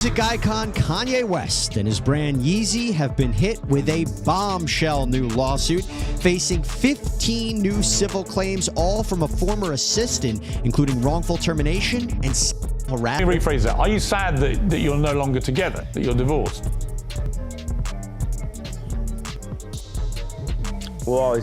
Music icon Kanye West and his brand Yeezy have been hit with a bombshell new lawsuit, facing 15 new civil claims, all from a former assistant, including wrongful termination and harassment. Let me rephrase that. Are you sad that you're no longer together, that you're divorced? Well,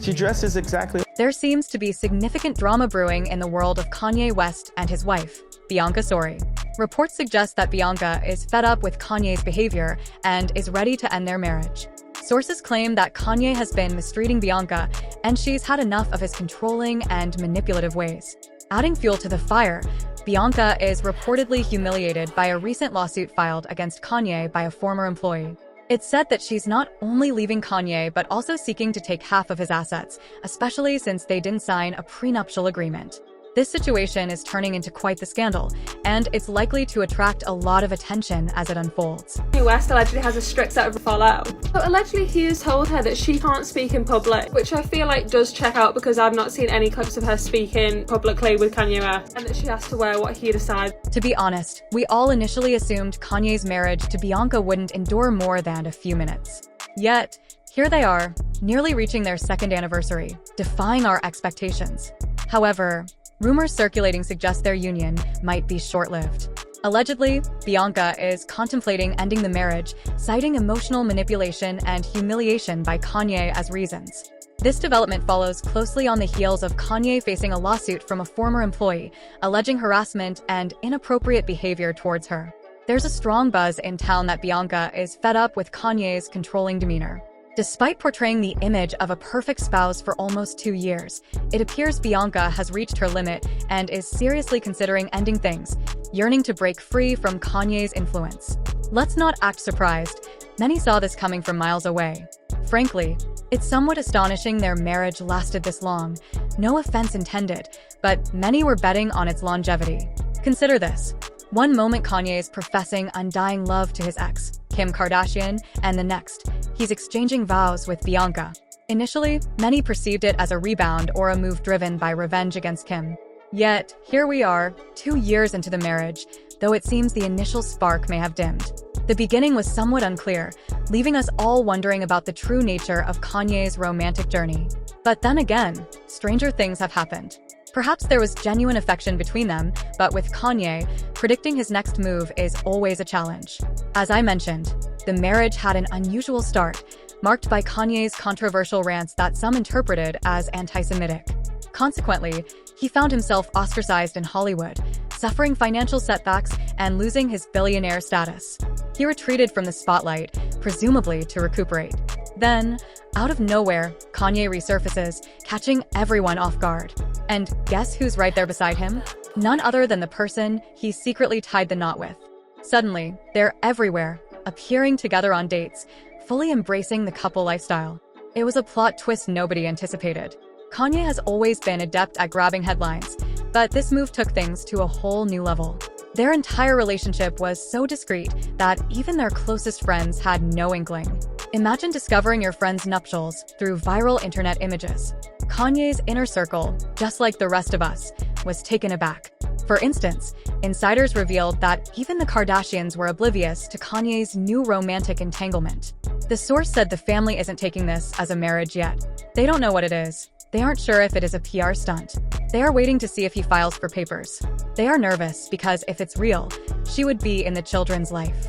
she dresses exactly. There seems to be significant drama brewing in the world of Kanye West and his wife, Bianca Censori. Reports suggest that Bianca is fed up with Kanye's behavior and is ready to end their marriage. Sources claim that Kanye has been mistreating Bianca, and she's had enough of his controlling and manipulative ways. Adding fuel to the fire, Bianca is reportedly humiliated by a recent lawsuit filed against Kanye by a former employee. It's said that she's not only leaving Kanye but also seeking to take half of his assets, especially since they didn't sign a prenuptial agreement. This situation is turning into quite the scandal, and it's likely to attract a lot of attention as it unfolds. Kanye West allegedly has a strict set of follow. So allegedly he has told her that she can't speak in public, which I feel like does check out because I've not seen any clips of her speaking publicly with Kanye West, and that she has to wear what he decides. To be honest, we all initially assumed Kanye's marriage to Bianca wouldn't endure more than a few minutes. Yet, here they are, nearly reaching their second anniversary, defying our expectations. However, rumors circulating suggest their union might be short-lived. Allegedly, Bianca is contemplating ending the marriage, citing emotional manipulation and humiliation by Kanye as reasons. This development follows closely on the heels of Kanye facing a lawsuit from a former employee, alleging harassment and inappropriate behavior towards her. There's a strong buzz in town that Bianca is fed up with Kanye's controlling demeanor. Despite portraying the image of a perfect spouse for almost 2 years, it appears Bianca has reached her limit and is seriously considering ending things, yearning to break free from Kanye's influence. Let's not act surprised. Many saw this coming from miles away. Frankly, it's somewhat astonishing their marriage lasted this long. No offense intended, but many were betting on its longevity. Consider this. One moment Kanye is professing undying love to his ex, Kim Kardashian, and the next, he's exchanging vows with Bianca. Initially, many perceived it as a rebound or a move driven by revenge against Kim. Yet, here we are, 2 years into the marriage, though it seems the initial spark may have dimmed. The beginning was somewhat unclear, leaving us all wondering about the true nature of Kanye's romantic journey. But then again, stranger things have happened. Perhaps there was genuine affection between them, but with Kanye, predicting his next move is always a challenge. As I mentioned, the marriage had an unusual start, marked by Kanye's controversial rants that some interpreted as anti-Semitic. Consequently, he found himself ostracized in Hollywood, suffering financial setbacks and losing his billionaire status. He retreated from the spotlight, presumably to recuperate. Then, out of nowhere, Kanye resurfaces, catching everyone off guard. And guess who's right there beside him? None other than the person he secretly tied the knot with. Suddenly, they're everywhere, appearing together on dates, fully embracing the couple lifestyle. It was a plot twist nobody anticipated. Kanye has always been adept at grabbing headlines, but this move took things to a whole new level. Their entire relationship was so discreet that even their closest friends had no inkling. Imagine discovering your friend's nuptials through viral internet images. Kanye's inner circle, just like the rest of us, was taken aback. For instance, insiders revealed that even the Kardashians were oblivious to Kanye's new romantic entanglement. The source said the family isn't taking this as a marriage yet. They don't know what it is. They aren't sure if it is a PR stunt. They are waiting to see if he files for papers. They are nervous because if it's real, she would be in the children's life.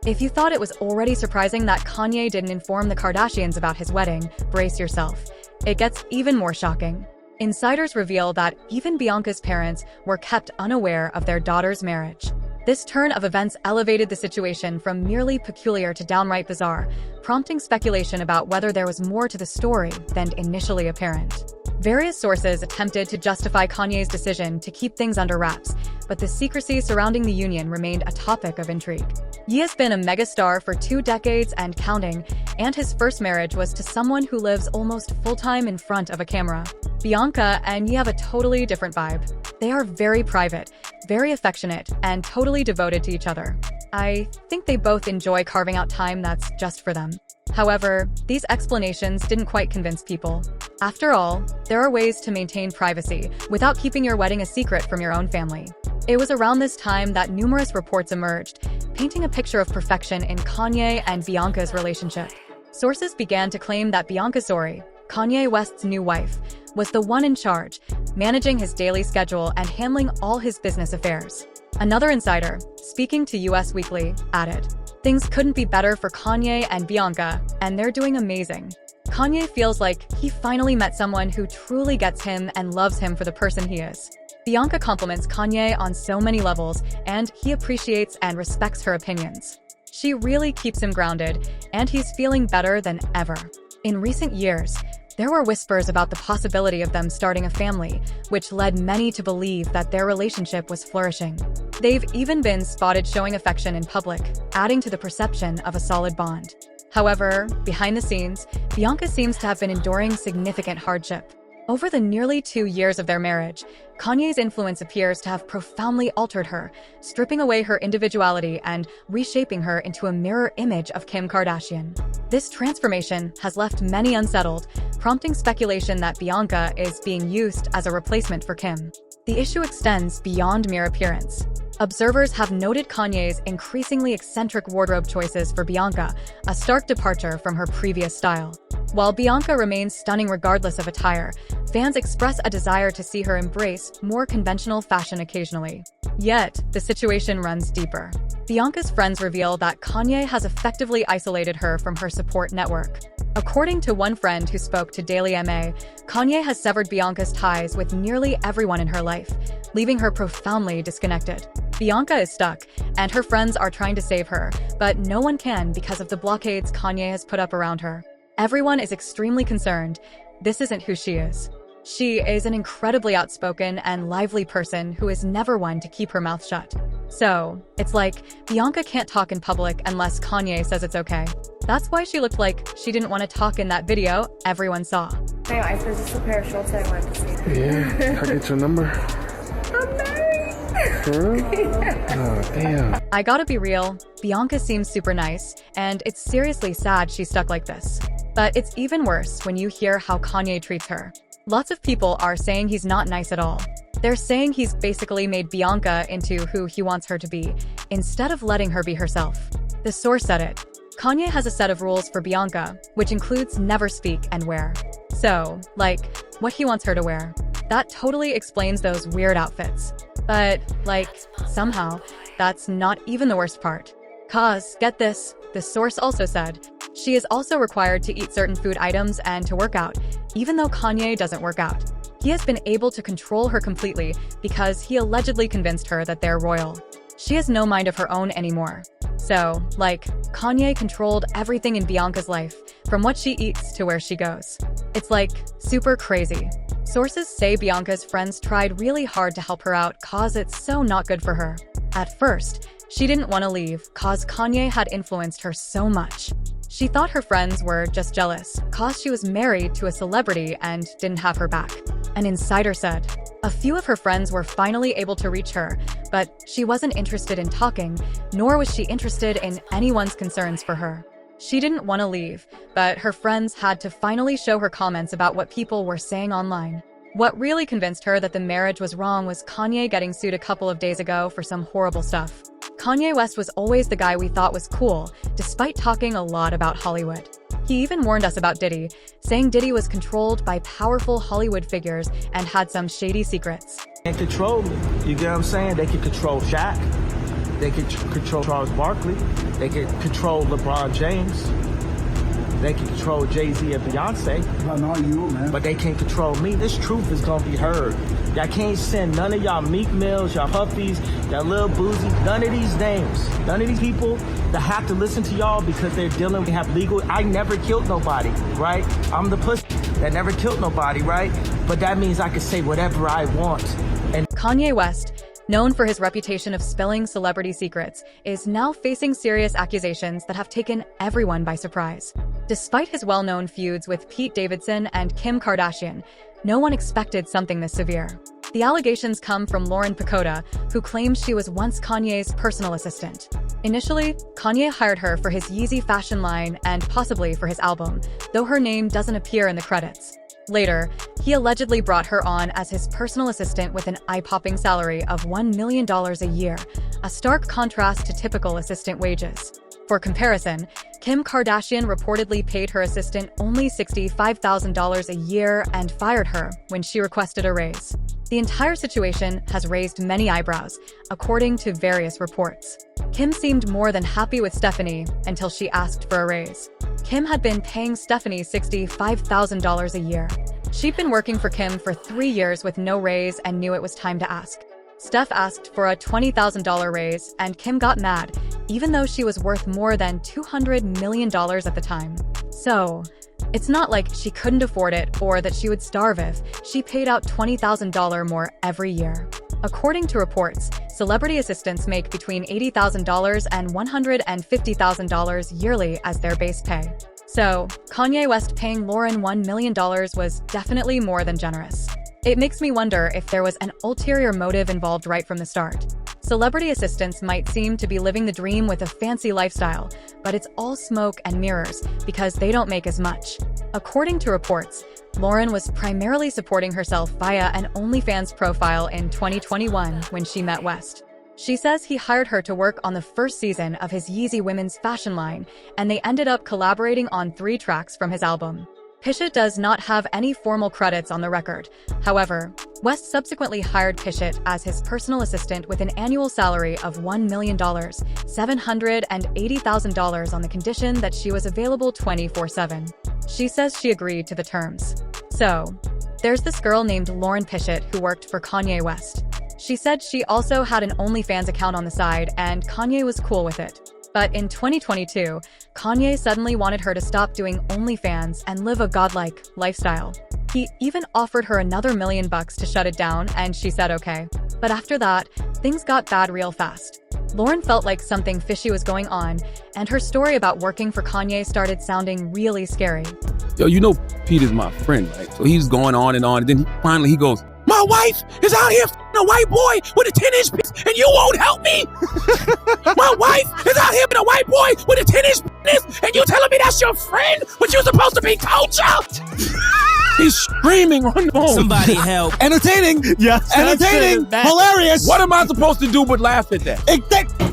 If you thought it was already surprising that Kanye didn't inform the Kardashians about his wedding, brace yourself. It gets even more shocking. Insiders reveal that even Bianca's parents were kept unaware of their daughter's marriage. This turn of events elevated the situation from merely peculiar to downright bizarre, prompting speculation about whether there was more to the story than initially apparent. Various sources attempted to justify Kanye's decision to keep things under wraps, but the secrecy surrounding the union remained a topic of intrigue. Ye has been a megastar for 2 decades and counting, and his first marriage was to someone who lives almost full-time in front of a camera. Bianca and Ye have a totally different vibe. They are very private, very affectionate, and totally devoted to each other. I think they both enjoy carving out time that's just for them. However, these explanations didn't quite convince people. After all, there are ways to maintain privacy without keeping your wedding a secret from your own family. It was around this time that numerous reports emerged, painting a picture of perfection in Kanye and Bianca's relationship. Sources began to claim that Bianca Censori, Kanye West's new wife, was the one in charge, managing his daily schedule and handling all his business affairs. Another insider, speaking to US Weekly, added, "Things couldn't be better for Kanye and Bianca, and they're doing amazing." Kanye feels like he finally met someone who truly gets him and loves him for the person he is. Bianca compliments Kanye on so many levels, and he appreciates and respects her opinions. She really keeps him grounded, and he's feeling better than ever. In recent years, there were whispers about the possibility of them starting a family, which led many to believe that their relationship was flourishing. They've even been spotted showing affection in public, adding to the perception of a solid bond. However, behind the scenes, Bianca seems to have been enduring significant hardship. Over the nearly 2 years of their marriage, Kanye's influence appears to have profoundly altered her, stripping away her individuality and reshaping her into a mirror image of Kim Kardashian. This transformation has left many unsettled, prompting speculation that Bianca is being used as a replacement for Kim. The issue extends beyond mere appearance. Observers have noted Kanye's increasingly eccentric wardrobe choices for Bianca, a stark departure from her previous style. While Bianca remains stunning regardless of attire, fans express a desire to see her embrace more conventional fashion occasionally. Yet, the situation runs deeper. Bianca's friends reveal that Kanye has effectively isolated her from her support network. According to one friend who spoke to Daily MA, Kanye has severed Bianca's ties with nearly everyone in her life, leaving her profoundly disconnected. Bianca is stuck, and her friends are trying to save her, but no one can because of the blockades Kanye has put up around her. Everyone is extremely concerned. This isn't who she is. She is an incredibly outspoken and lively person who is never one to keep her mouth shut. So, it's like Bianca can't talk in public unless Kanye says it's okay. That's why she looked like she didn't want to talk in that video everyone saw. Hey, I suppose it's a pair of shorts I wanted to see. Yeah, can I get your number? I'm married! Oh, damn. I gotta be real, Bianca seems super nice, and it's seriously sad she's stuck like this. But it's even worse when you hear how Kanye treats her. Lots of people are saying he's not nice at all. They're saying he's basically made Bianca into who he wants her to be, instead of letting her be herself. The source said it. Kanye has a set of rules for Bianca, which includes never speak and wear. So, like, what he wants her to wear. That totally explains those weird outfits. But, like, somehow, that's not even the worst part. 'Cause, get this, the source also said, she is also required to eat certain food items and to work out, even though Kanye doesn't work out. He has been able to control her completely because he allegedly convinced her that they're royal. She has no mind of her own anymore. So, like, Kanye controlled everything in Bianca's life, from what she eats to where she goes. It's like, super crazy. Sources say Bianca's friends tried really hard to help her out cause it's so not good for her. At first, she didn't want to leave cause Kanye had influenced her so much. She thought her friends were just jealous cause she was married to a celebrity and didn't have her back. An insider said, a few of her friends were finally able to reach her, but she wasn't interested in talking, nor was she interested in anyone's concerns for her. She didn't want to leave, but her friends had to finally show her comments about what people were saying online. What really convinced her that the marriage was wrong was Kanye getting sued a couple of days ago for some horrible stuff. Kanye West was always the guy we thought was cool, despite talking a lot about Hollywood. He even warned us about Diddy, saying Diddy was controlled by powerful Hollywood figures and had some shady secrets. They can control me. You get what I'm saying? They can control Shaq. They can control Charles Barkley. They can control LeBron James. They can control Jay-Z and Beyonce. I know you, man. But they can't control me. This truth is gonna be heard. Y'all can't send none of y'all Meek Mills, y'all Puppies, y'all Lil Boozy, none of these names. None of these people that have to listen to y'all because they're dealing, we have legal. I never killed nobody, right? I'm the pussy that never killed nobody, right? But that means I can say whatever I want. And Kanye West, known for his reputation of spilling celebrity secrets, is now facing serious accusations that have taken everyone by surprise. Despite his well-known feuds with Pete Davidson and Kim Kardashian, no one expected something this severe. The allegations come from Lauren Pacoda, who claims she was once Kanye's personal assistant. Initially, Kanye hired her for his Yeezy fashion line and possibly for his album, though her name doesn't appear in the credits. Later, he allegedly brought her on as his personal assistant with an eye-popping salary of $1 million a year, a stark contrast to typical assistant wages. For comparison, Kim Kardashian reportedly paid her assistant only $65,000 a year and fired her when she requested a raise. The entire situation has raised many eyebrows, according to various reports. Kim seemed more than happy with Stephanie until she asked for a raise. Kim had been paying Stephanie $65,000 a year. She'd been working for Kim for 3 years with no raise and knew it was time to ask. Steph asked for a $20,000 raise, and Kim got mad, even though she was worth more than $200 million at the time. So, it's not like she couldn't afford it or that she would starve if she paid out $20,000 more every year. According to reports, celebrity assistants make between $80,000 and $150,000 yearly as their base pay. So, Kanye West paying Lauren $1 million was definitely more than generous. It makes me wonder if there was an ulterior motive involved right from the start. Celebrity assistants might seem to be living the dream with a fancy lifestyle, but it's all smoke and mirrors because they don't make as much. According to reports, Lauren was primarily supporting herself via an OnlyFans profile in 2021 when she met West. She says he hired her to work on the first season of his Yeezy women's fashion line, and they ended up collaborating on 3 tracks from his album. Pishet does not have any formal credits on the record. However, West subsequently hired Pishet as his personal assistant with an annual salary of $1 million, $780,000 on the condition that she was available 24/7. She says she agreed to the terms. So, there's this girl named Lauren Pishet who worked for Kanye West. She said she also had an OnlyFans account on the side, and Kanye was cool with it. But in 2022, Kanye suddenly wanted her to stop doing OnlyFans and live a godlike lifestyle. He even offered her another $1 million to shut it down, and she said okay. But after that, things got bad real fast. Lauren felt like something fishy was going on, and her story about working for Kanye started sounding really scary. Yo, you know Peter's my friend, right? So he's going on, and then finally he goes, "My wife is out here f***ing a white boy with a 10-inch penis, and you won't help me? My wife is out here with a white boy with a 10-inch penis, and you telling me that's your friend, but you're supposed to be culture?" He's screaming on the phone. Somebody help. Entertaining. Yes. Entertaining. Hilarious. What am I supposed to do but laugh at that? I'm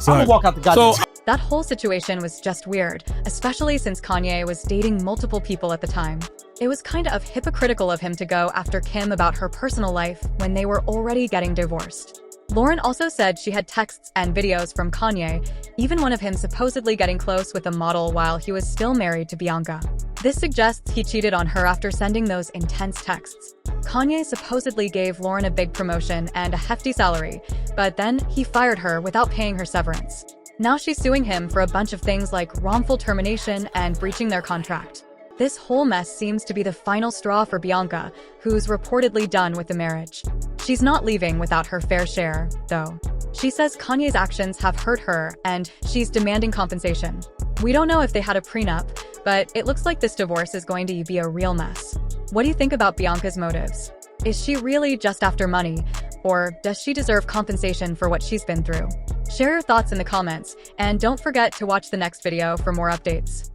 gonna walk out the goddamn. That whole situation was just weird, especially since Kanye was dating multiple people at the time. It was kind of hypocritical of him to go after Kim about her personal life when they were already getting divorced. Lauren also said she had texts and videos from Kanye, even one of him supposedly getting close with a model while he was still married to Bianca. This suggests he cheated on her after sending those intense texts. Kanye supposedly gave Lauren a big promotion and a hefty salary, but then he fired her without paying her severance. Now she's suing him for a bunch of things like wrongful termination and breaching their contract. This whole mess seems to be the final straw for Bianca, who's reportedly done with the marriage. She's not leaving without her fair share, though. She says Kanye's actions have hurt her, and she's demanding compensation. We don't know if they had a prenup, but it looks like this divorce is going to be a real mess. What do you think about Bianca's motives? Is she really just after money, or does she deserve compensation for what she's been through? Share your thoughts in the comments, and don't forget to watch the next video for more updates.